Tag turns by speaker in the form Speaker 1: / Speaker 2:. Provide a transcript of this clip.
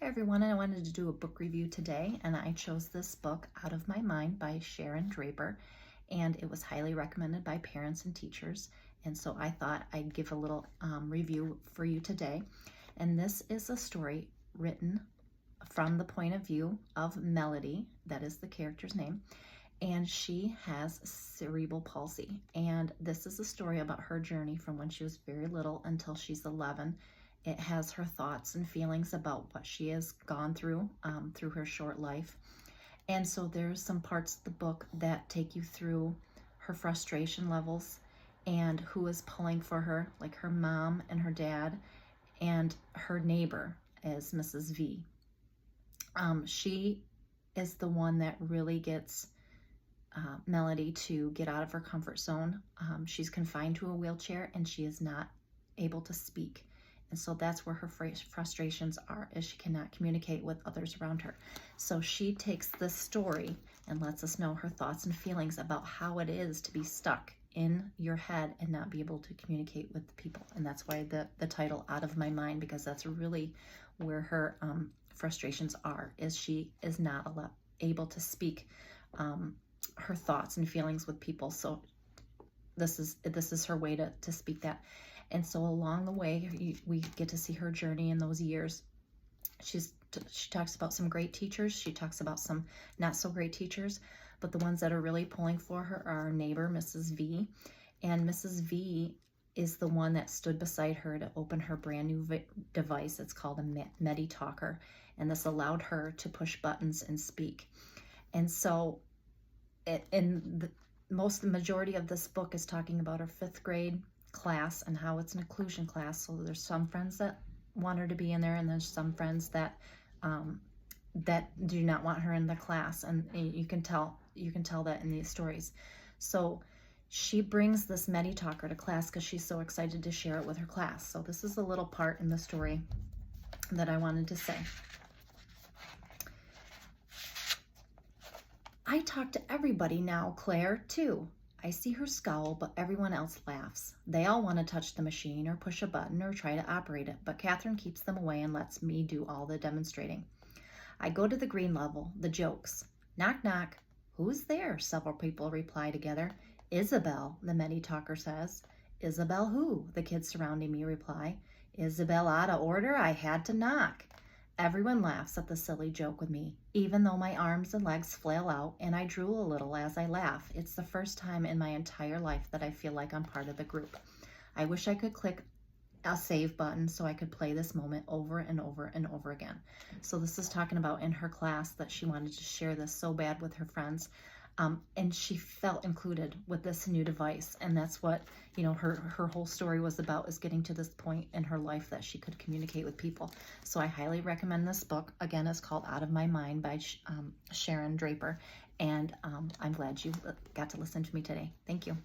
Speaker 1: Hi everyone, I wanted to do a book review today, and I chose this book, Out of My Mind by Sharon Draper, and it was highly recommended by parents and teachers, and so I thought I'd give a little review for you today. And this is a story written from the point of view of Melody, that is the character's name, and she has cerebral palsy. And this is a story about her journey from when she was very little until she's 11. It has her thoughts and feelings about what she has gone through through her short life. And so there's some parts of the book that take you through her frustration levels and who is pulling for her, like her mom and her dad and her neighbor as Mrs. V. She is the one that really gets Melody to get out of her comfort zone. She's confined to a wheelchair and she is not able to speak. And so that's where her frustrations are, is she cannot communicate with others around her. So she takes this story and lets us know her thoughts and feelings about how it is to be stuck in your head and not be able to communicate with people. And that's why the title, Out of My Mind, because that's really where her frustrations are, is she is not able to speak her thoughts and feelings with people. So this is her way to speak that. And so along the way, we get to see her journey in those years. She talks about some great teachers. She talks about some not so great teachers, but the ones that are really pulling for her are our neighbor, Mrs. V. And Mrs. V is the one that stood beside her to open her brand new device. It's called a MediTalker. And this allowed her to push buttons and speak. And so the majority of this book is talking about her 5th grade class and how it's an inclusion class. So there's some friends that want her to be in there, and there's some friends that that do not want her in the class, and you can tell that in these stories. So she brings this MediTalker to class because she's so excited to share it with her class. So this is a little part in the story that I wanted to say. I talk to everybody now, Claire, too. I see her scowl, but everyone else laughs. They all want to touch the machine or push a button or try to operate it, but Catherine keeps them away and lets me do all the demonstrating. I go to the green level, the jokes. Knock, knock. Who's there? Several people reply together. Isabel, the MediTalker says. Isabel who? The kids surrounding me reply. Isabel out of order? I had to knock. Everyone laughs at the silly joke with me, even though my arms and legs flail out and I drool a little as I laugh. It's the first time in my entire life that I feel like I'm part of the group. I wish I could click a save button so I could play this moment over and over and over again. So this is talking about in her class that she wanted to share this so bad with her friends. And she felt included with this new device. And that's what, her whole story was about, is getting to this point in her life that she could communicate with people. So I highly recommend this book. Again, it's called Out of My Mind by Sharon Draper. And I'm glad you got to listen to me today. Thank you.